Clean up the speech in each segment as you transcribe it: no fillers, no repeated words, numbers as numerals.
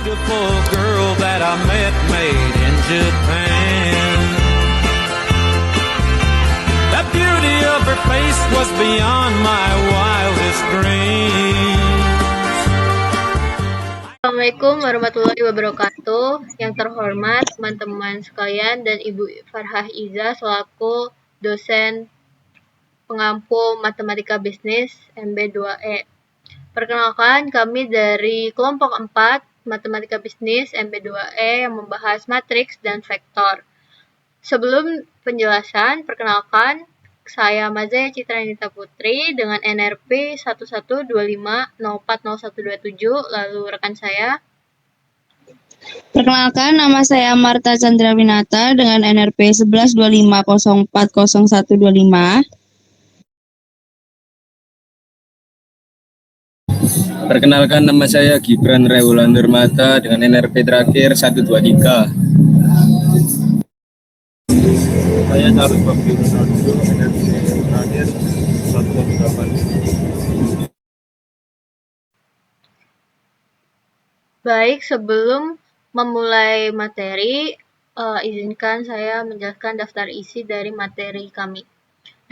Beautiful girl that I met made in Japan. The beauty of her face was beyond my wildest dreams. Assalamualaikum warahmatullahi wabarakatuh. Yang terhormat teman-teman sekalian dan Ibu Farhah Iza selaku dosen pengampu Matematika Bisnis MB2E. Perkenalkan, kami dari kelompok 4 Matematika Bisnis MB2E yang membahas matriks dan vektor. Sebelum penjelasan, perkenalkan, saya Mazaya Citra Nita Putri dengan NRP 1125040127, lalu rekan saya. Perkenalkan, nama saya Marta Chandra Winata dengan NRP 1125040125. Perkenalkan, nama saya Gibran Rewulan Nurmata dengan NRP terakhir 123. Saya Charles Bakti Nurmata, NRP terakhir 128. Baik, sebelum memulai materi, izinkan saya menjelaskan daftar isi dari materi kami.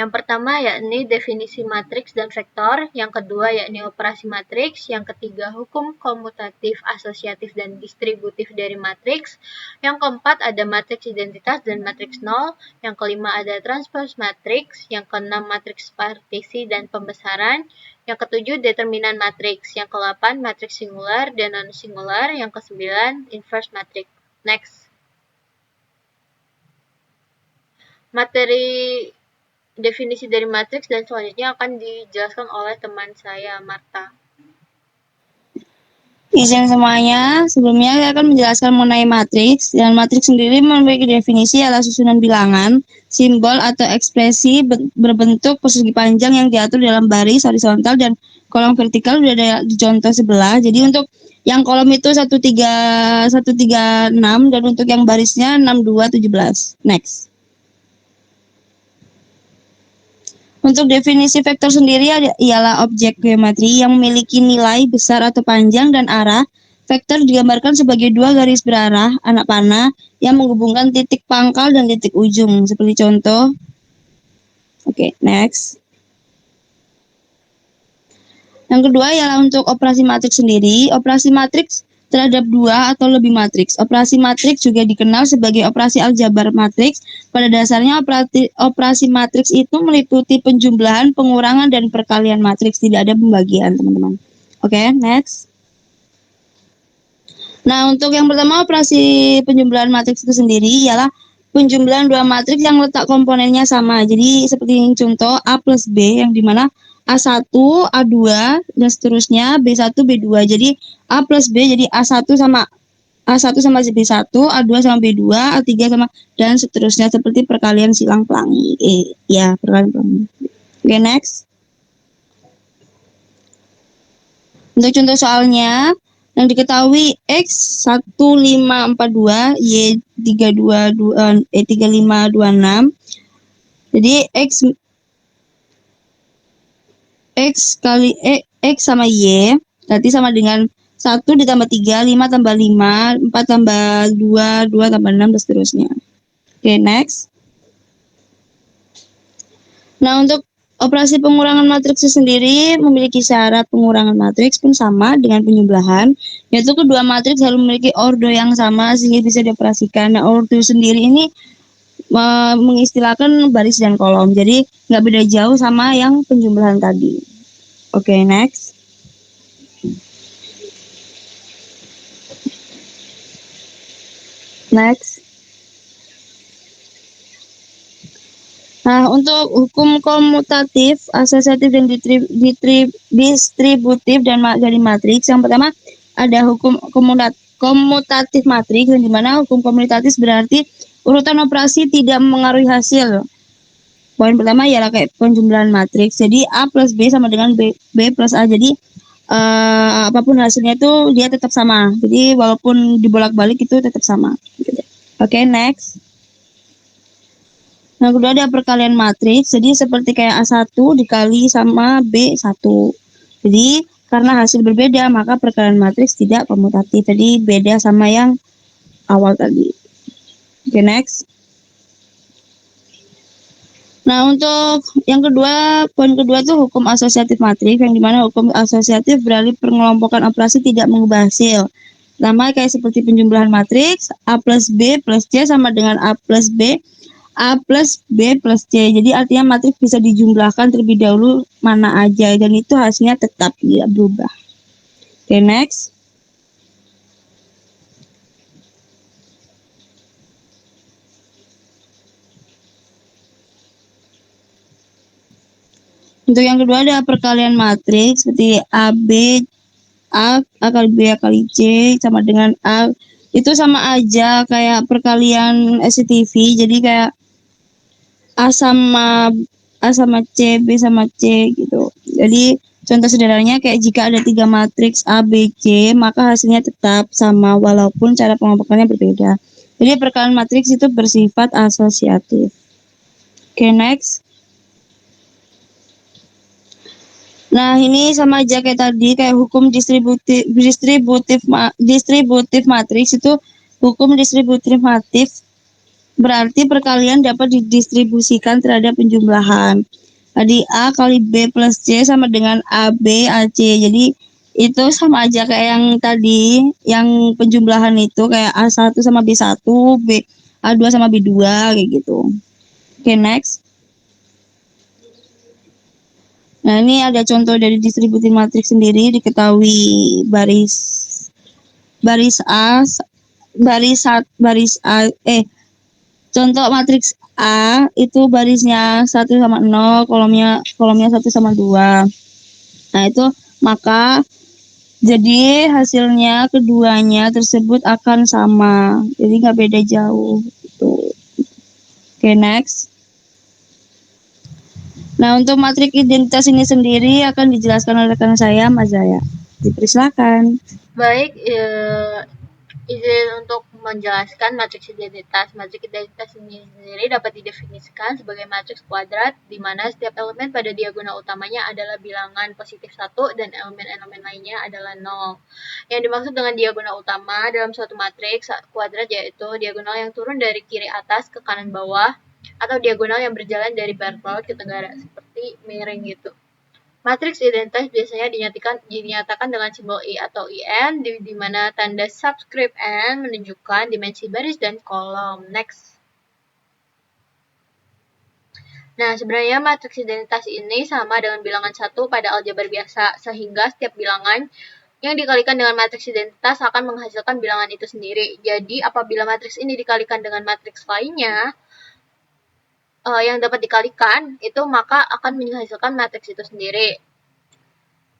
Yang pertama yakni definisi matriks dan vektor, yang kedua yakni operasi matriks, yang ketiga hukum komutatif, asosiatif, dan distributif dari matriks, yang keempat ada matriks identitas dan matriks nol, yang kelima ada transpose matriks, yang keenam matriks partisi dan pembesaran, yang ketujuh determinan matriks, yang ke-8 matriks singular dan non-singular, yang ke-9 inverse matriks. Next. Materi definisi dari matriks dan selanjutnya akan dijelaskan oleh teman saya, Marta. Izin semuanya, sebelumnya saya akan menjelaskan mengenai matriks. Dan matriks sendiri memiliki definisi adalah susunan bilangan, simbol atau ekspresi berbentuk persegi panjang yang diatur dalam baris horizontal dan kolom vertikal sudah ada di contoh sebelah. Jadi untuk yang kolom itu 136 dan untuk yang barisnya 6217. Next. Untuk definisi vektor sendiri ialah objek geometri yang memiliki nilai besar atau panjang dan arah. Vektor digambarkan sebagai dua garis berarah anak panah yang menghubungkan titik pangkal dan titik ujung, seperti contoh. Oke, next. Yang kedua ialah untuk operasi matriks sendiri. Operasi matriks terhadap dua atau lebih matriks. Operasi matriks juga dikenal sebagai operasi aljabar matriks. Pada dasarnya operasi matriks itu meliputi penjumlahan, pengurangan, dan perkalian matriks. Tidak ada pembagian, teman-teman. Oke, next. Nah, untuk yang pertama operasi penjumlahan matriks itu sendiri ialah penjumlahan dua matriks yang letak komponennya sama. Jadi seperti contoh A plus B yang dimana A1, A2, dan seterusnya, B1, B2. Jadi A plus B jadi A1 sama B1, A2 sama B2, A3 sama, dan seterusnya seperti perkalian silang pelangi. Perkalian pelangi. Oke, next. Untuk contoh soalnya, yang diketahui X 1542, Y 3526. Jadi X kali X sama Y berarti sama dengan 1 ditambah 3, 5 tambah 5, 4 tambah 2, 2 tambah 6, dan seterusnya. Oke, next. Nah, untuk operasi pengurangan matriks sendiri memiliki syarat pengurangan matriks pun sama dengan penjumlahan, yaitu kedua matriks harus memiliki ordo yang sama sehingga bisa dioperasikan. Nah, ordo sendiri ini mengistilahkan baris dan kolom, jadi nggak beda jauh sama yang penjumlahan tadi. Oke, next. Next. Nah, untuk hukum komutatif, asosiatif, dan distributif dari matriks, yang pertama ada hukum komutatif matriks, yang dimana hukum komutatif berarti urutan operasi tidak mempengaruhi hasil. Poin pertama ialah kayak penjumlahan matriks. Jadi A plus B sama dengan B plus A. Jadi apapun hasilnya itu dia tetap sama. Jadi walaupun dibolak-balik itu tetap sama. Oke, next. Yang kedua ada perkalian matriks. Jadi seperti kayak A1 dikali sama B1. Jadi Karena hasil berbeda, maka perkalian matriks tidak komutatif. Jadi beda sama yang awal tadi. Oke, next. Nah, untuk yang kedua, poin kedua tuh hukum asosiatif matriks, yang dimana hukum asosiatif berarti pengelompokan operasi tidak mengubah hasil. Pertama, kayak seperti penjumlahan matriks, A plus B plus C sama dengan A plus B plus C. Jadi artinya matriks bisa dijumlahkan terlebih dahulu mana aja, dan itu hasilnya tetap tidak berubah. Oke, next. Untuk yang kedua ada perkalian matriks seperti A kali B kali C sama dengan A. Itu sama aja kayak perkalian SCTV. Jadi kayak A sama C, B sama C gitu. Jadi contoh sederhananya kayak jika ada 3 matriks A, B, C, maka hasilnya tetap sama walaupun cara pengelompokannya berbeda. Jadi perkalian matriks itu bersifat asosiatif. Oke, next. Nah, ini sama aja kayak tadi, kayak hukum distributif matriks itu hukum distributif berarti perkalian dapat didistribusikan terhadap penjumlahan. Tadi A kali B plus C sama dengan AB AC. Jadi itu sama aja kayak yang tadi, yang penjumlahan itu kayak A1 sama B1, A2 sama B2 kayak gitu. Oke, next. Nah, ini ada contoh dari distributif matriks sendiri. Diketahui baris A, contoh matriks A itu barisnya 1 sama 0, kolomnya 1 sama 2. Nah, itu maka jadi hasilnya keduanya tersebut akan sama. Jadi nggak beda jauh gitu. Oke, next. Nah, untuk matriks identitas ini sendiri akan dijelaskan oleh rekan saya, Mas Zaya. Dipersilakan. Baik, izin untuk menjelaskan matriks identitas. Matriks identitas ini sendiri dapat didefinisikan sebagai matriks kuadrat di mana setiap elemen pada diagonal utamanya adalah bilangan positif 1 dan elemen-elemen lainnya adalah 0. Yang dimaksud dengan diagonal utama dalam suatu matriks kuadrat yaitu diagonal yang turun dari kiri atas ke kanan bawah atau diagonal yang berjalan dari barat laut ke tenggara seperti miring gitu. Matriks identitas biasanya dinyatakan dengan simbol I atau IN, di mana tanda subscript N menunjukkan dimensi baris dan kolom. Next. Nah, sebenarnya matriks identitas ini sama dengan bilangan 1 pada aljabar biasa, sehingga setiap bilangan yang dikalikan dengan matriks identitas akan menghasilkan bilangan itu sendiri. Jadi, apabila matriks ini dikalikan dengan matriks lainnya, yang dapat dikalikan, itu maka akan menghasilkan matriks itu sendiri.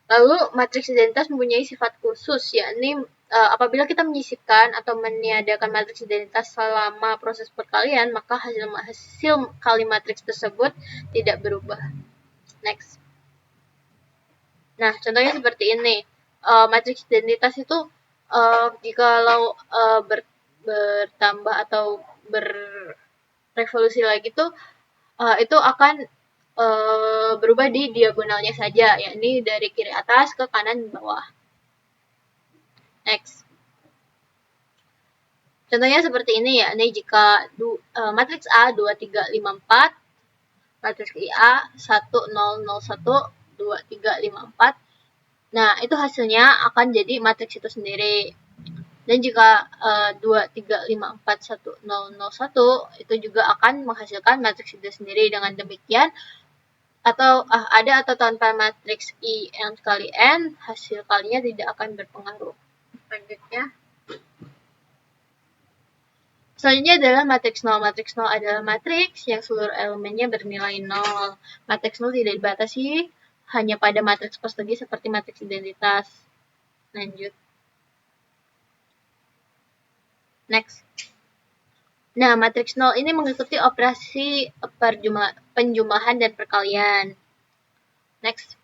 Lalu, matriks identitas mempunyai sifat khusus, yakni apabila kita menyisipkan atau meniadakan matriks identitas selama proses perkalian, maka hasil kali matriks tersebut tidak berubah. Next. Nah, contohnya seperti ini. Matriks identitas itu jikalau bertambah atau revolusi lagi tuh itu akan berubah di diagonalnya saja, yakni dari kiri atas ke kanan bawah. Next. Contohnya seperti ini, yakni jika matriks A 2, 3, 5, 4, matriks IA 1, 0, 0, 1, 2, 3, 5, 4. Nah, itu hasilnya akan jadi matriks itu sendiri. Dan jika 2, 3, 5, 4, 1, 0, 0, 1 itu juga akan menghasilkan matriks itu sendiri. Dengan demikian, atau ada atau tanpa matriks I N kali N, hasil kalinya tidak akan berpengaruh. Selanjutnya. Selanjutnya adalah matriks 0. Matriks 0 adalah matriks yang seluruh elemennya bernilai 0. Matriks 0 tidak dibatasi hanya pada matriks persegi seperti matriks identitas. Lanjut. Next. Nah, matriks 0 ini mengikuti operasi penjumlahan dan perkalian. Next.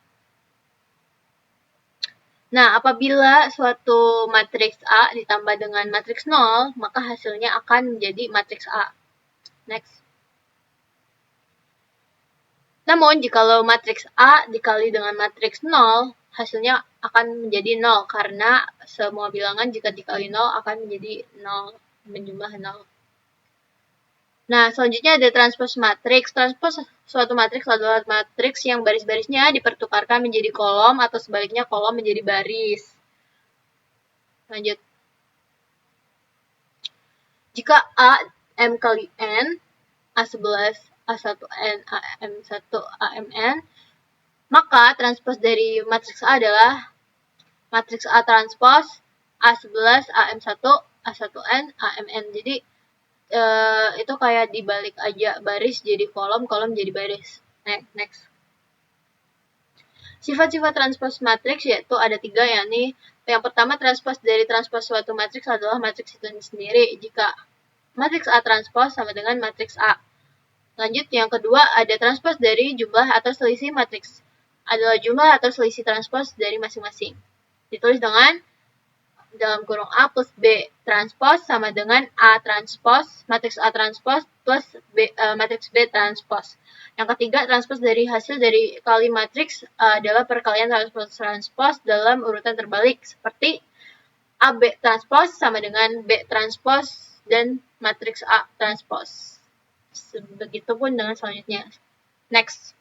Nah, apabila suatu matriks A ditambah dengan matriks 0, maka hasilnya akan menjadi matriks A. Next. Namun, jikalau matriks A dikali dengan matriks 0, hasilnya akan menjadi 0 karena semua bilangan jika dikali 0 akan menjadi 0, menjumlah 0. Nah, selanjutnya ada transpose matriks. Transpose suatu matriks adalah matriks yang baris-barisnya dipertukarkan menjadi kolom atau sebaliknya kolom menjadi baris. Lanjut. Jika A M kali N, A11, A1N, AM1, AMN, maka transpose dari matriks A adalah matriks A transpose A11, AM1, A1N, AMN. Jadi itu kayak dibalik aja, baris jadi kolom, kolom jadi baris. Next. Sifat-sifat transpose matriks yaitu ada 3, yakni yang pertama, transpose dari transpose suatu matriks adalah matriks itu sendiri jika matriks A transpose sama dengan matriks A. Lanjut, yang kedua ada transpose dari jumlah atau selisih matriks adalah jumlah atau selisih transpose dari masing-masing. Ditulis dengan dalam kurung A plus B transpose sama dengan A transpose, matriks A transpose plus matriks B transpose. Yang ketiga, transpose dari hasil dari kali matriks adalah perkalian transpose dalam urutan terbalik, seperti AB transpose sama dengan B transpose dan matriks A transpose. Begitupun dengan selanjutnya. Next.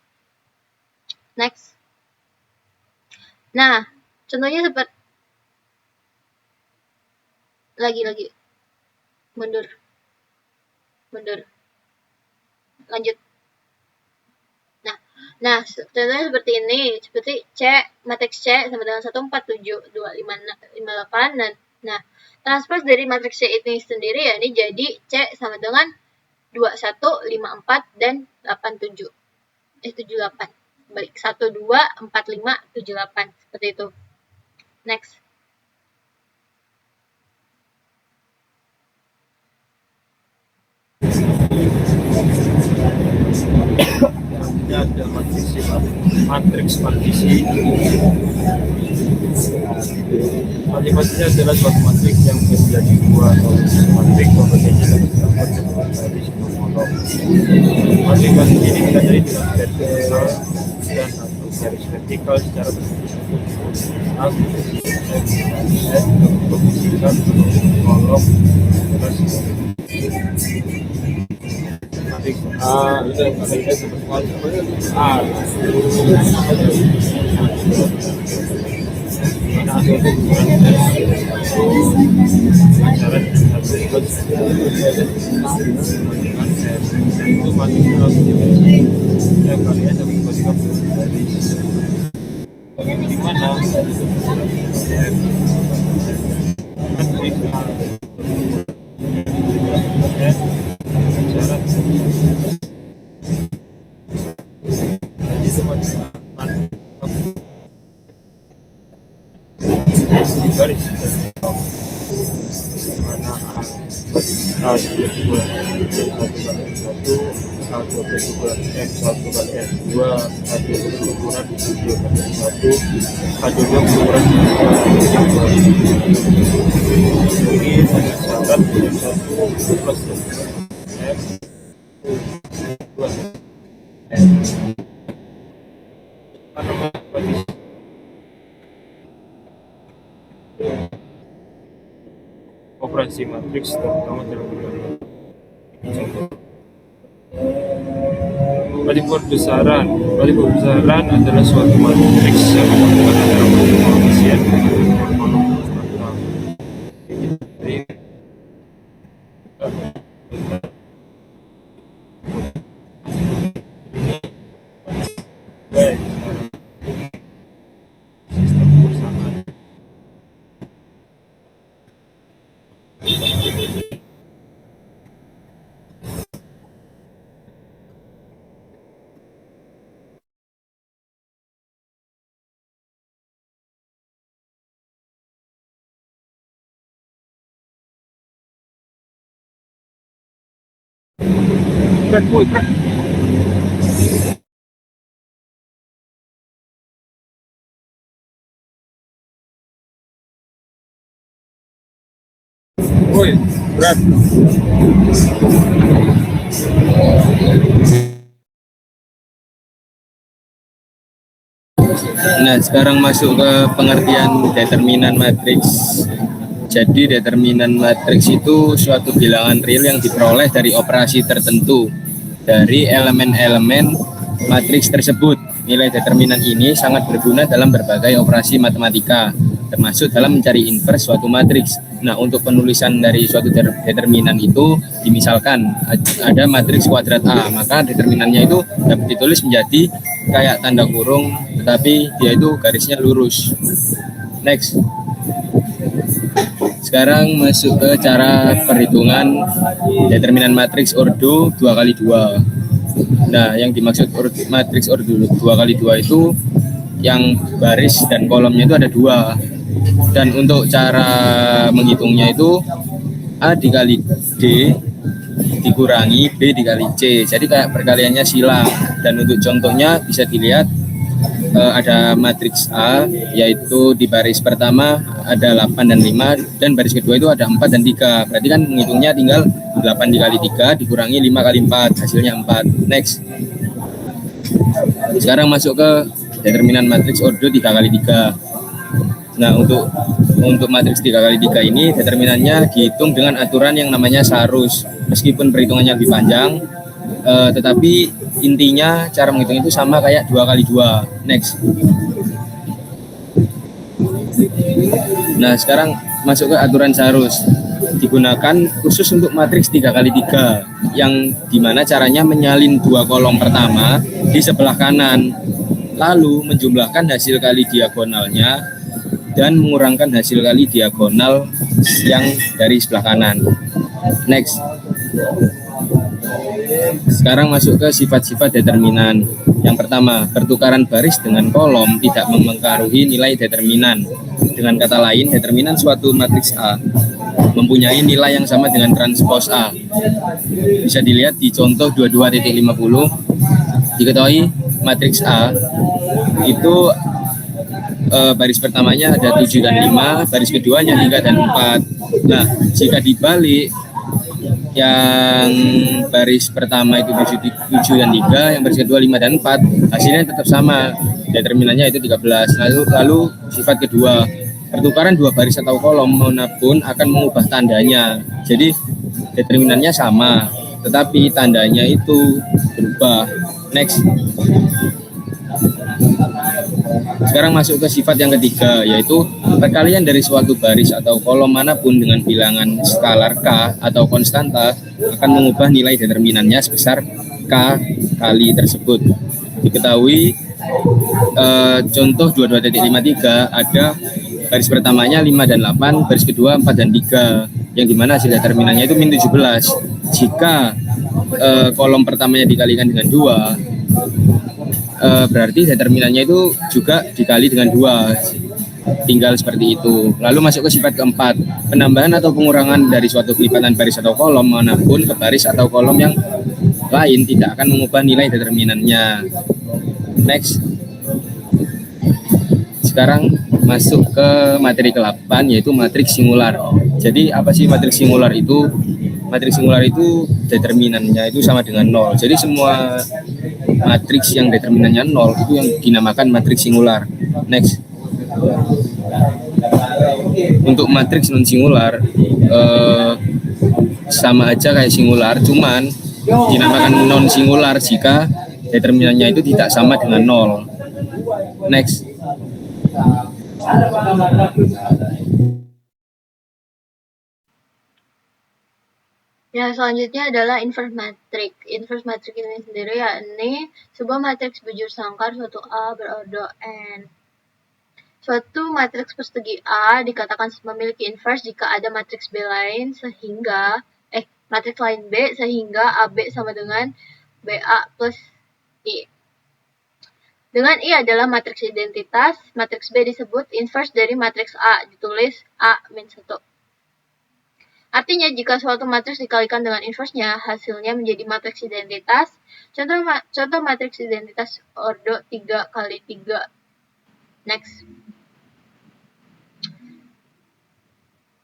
Nah, contohnya seperti lagi mundur, lanjut. Nah, contohnya seperti ini, seperti matriks C sama dengan 1472558. Nah, transpose dari matriks C ini sendiri ya, ini jadi C sama dengan 2154 dan 78. Balik 124578 seperti itu. Next. Ada matriks partisi. Matriksnya adalah suatu matriks yang menjadi dua atau matriks pembacanya dapat terdapat sebuah baris monolog. Matriks partisi ini bisa dari dengan vertikal dan atau garis vertikal secara berfungsikan monolog terus operasi matriks terutama dalam berbagai contoh. Balik besaran adalah suatu matriks yang menggunakan antara koefisien berat. Nah, sekarang masuk ke pengertian determinan matriks. Jadi determinan matriks itu suatu bilangan real yang diperoleh dari operasi tertentu dari elemen-elemen matriks tersebut. Nilai determinan ini sangat berguna dalam berbagai operasi matematika, termasuk dalam mencari inverse suatu matriks. Nah, untuk penulisan dari suatu determinan itu, misalkan ada matriks kuadrat A, maka determinannya itu dapat ditulis menjadi kayak tanda kurung, tetapi dia itu garisnya lurus. Next. Sekarang masuk ke cara perhitungan determinan matriks ordo 2x2. Nah, yang dimaksud matriks ordo 2x2 itu yang baris dan kolomnya itu ada 2. Dan untuk cara menghitungnya itu A dikali D dikurangi B dikali C. Jadi kayak perkaliannya silang. Dan untuk contohnya bisa dilihat ada matriks A, yaitu di baris pertama ada 8 dan 5, dan baris kedua itu ada 4 dan 3. Berarti kan menghitungnya tinggal 8 dikali 3 dikurangi 5 kali 4, hasilnya 4. Next. Sekarang masuk ke determinan matriks ordo 3x3. Nah, untuk matriks 3x3 ini determinannya dihitung dengan aturan yang namanya Sarus. Meskipun perhitungannya lebih panjang, tetapi intinya cara menghitung itu sama kayak 2x2. Next. Nah, sekarang masuk ke aturan Sarus. Digunakan khusus untuk matriks 3x3 yang dimana caranya menyalin 2 kolom pertama di sebelah kanan, lalu menjumlahkan hasil kali diagonalnya dan mengurangkan hasil kali diagonal yang dari sebelah kanan. Next. Sekarang masuk ke sifat-sifat determinan. Yang pertama, pertukaran baris dengan kolom tidak mempengaruhi nilai determinan. Dengan kata lain, determinan suatu matriks A mempunyai nilai yang sama dengan transpos A. Bisa dilihat di contoh 22.50. Diketahui matriks A itu baris pertamanya ada 7 dan 5, baris keduanya 3 dan 4. Nah, jika dibalik, yang baris pertama itu 7 dan 3, yang baris kedua 5 dan 4, hasilnya tetap sama, determinannya itu 13. Lalu sifat kedua, pertukaran dua baris atau kolom manapun akan mengubah tandanya. Jadi determinannya sama, tetapi tandanya itu berubah. Next. Sekarang masuk ke sifat yang ketiga, yaitu perkalian dari suatu baris atau kolom manapun dengan bilangan skalar K atau konstanta akan mengubah nilai determinannya sebesar K kali tersebut. Diketahui contoh 22.53 ada baris pertamanya 5 dan 8, baris kedua 4 dan 3, yang dimana hasil determinannya itu min 17. Jika kolom pertamanya dikalikan dengan 2, berarti determinannya itu juga dikali dengan 2, tinggal seperti itu. Lalu masuk ke sifat keempat, penambahan atau pengurangan dari suatu kelipatan baris atau kolom manapun ke baris atau kolom yang lain tidak akan mengubah nilai determinannya. Next. Sekarang masuk ke materi ke-8, yaitu matriks singular. Jadi apa sih matriks singular itu? Matriks singular itu determinannya itu sama dengan 0. Jadi semua matriks yang determinannya 0 itu yang dinamakan matriks singular. Next. Untuk matriks non singular sama aja kayak singular, cuman dinamakan non singular jika determinannya itu tidak sama dengan 0. Next. Ya, selanjutnya adalah inverse matrix. Inverse matrix ini sendiri yakni sebuah matriks bujur sangkar suatu A berordo n. Suatu matriks persegi A dikatakan memiliki inverse jika ada matriks B lain sehingga matriks lain B sehingga AB sama dengan BA plus I. Dengan I adalah matriks identitas, matriks B disebut inverse dari matriks A, ditulis A-1. Artinya, jika suatu matriks dikalikan dengan inverse-nya, hasilnya menjadi matriks identitas. Contoh matriks identitas ordo 3x3. Next.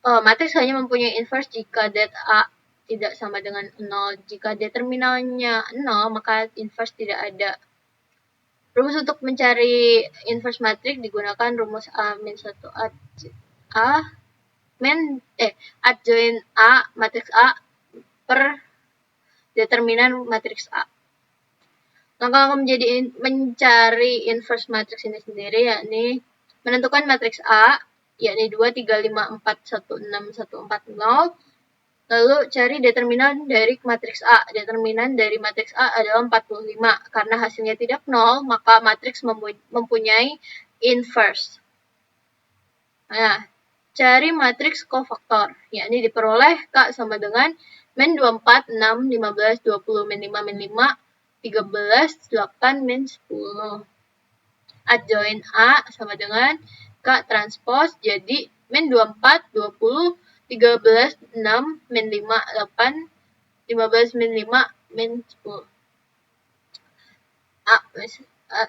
Matriks hanya mempunyai inverse jika det A tidak sama dengan 0. Jika determinannya 0, maka inverse tidak ada. Rumus untuk mencari inverse matrix digunakan rumus A-1 adjoin A matriks A per determinan matriks A. Langkah mencari inverse matrix ini sendiri yakni menentukan matriks A yakni 2, 3, 5, 4, 1, 6, 1, 4, 0. Lalu cari determinan dari matriks A. Determinan dari matriks A adalah 45. Karena hasilnya tidak 0, maka matriks mempunyai inverse. Nah, cari matriks kofaktor, yakni diperoleh K sama dengan min 24, 6, 15, 20, min 5, min 5, 13, 8, min 10. Adjoin A sama dengan K transpose, jadi min 24, 20, 13, 6, min 5, 8, 15, min 5, min 10. A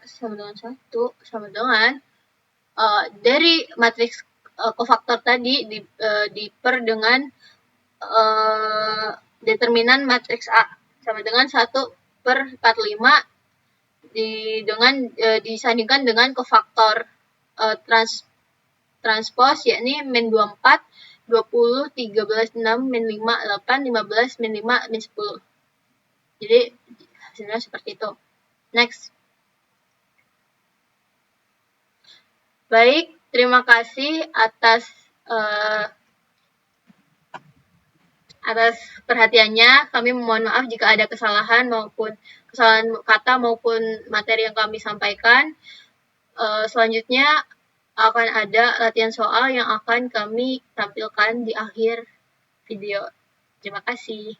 sama dengan 1 sama dengan dari matriks kofaktor tadi diper dengan determinan matriks A sama dengan 1/45 disandingkan dengan kofaktor transpose yakni min 24, 20, 13, 6, min 5, 8, 15, min 5, min 10. Jadi hasilnya seperti itu. Next. Baik, terima kasih atas perhatiannya. Kami mohon maaf jika ada kesalahan kata maupun materi yang kami sampaikan. Selanjutnya akan ada latihan soal yang akan kami tampilkan di akhir video. Terima kasih.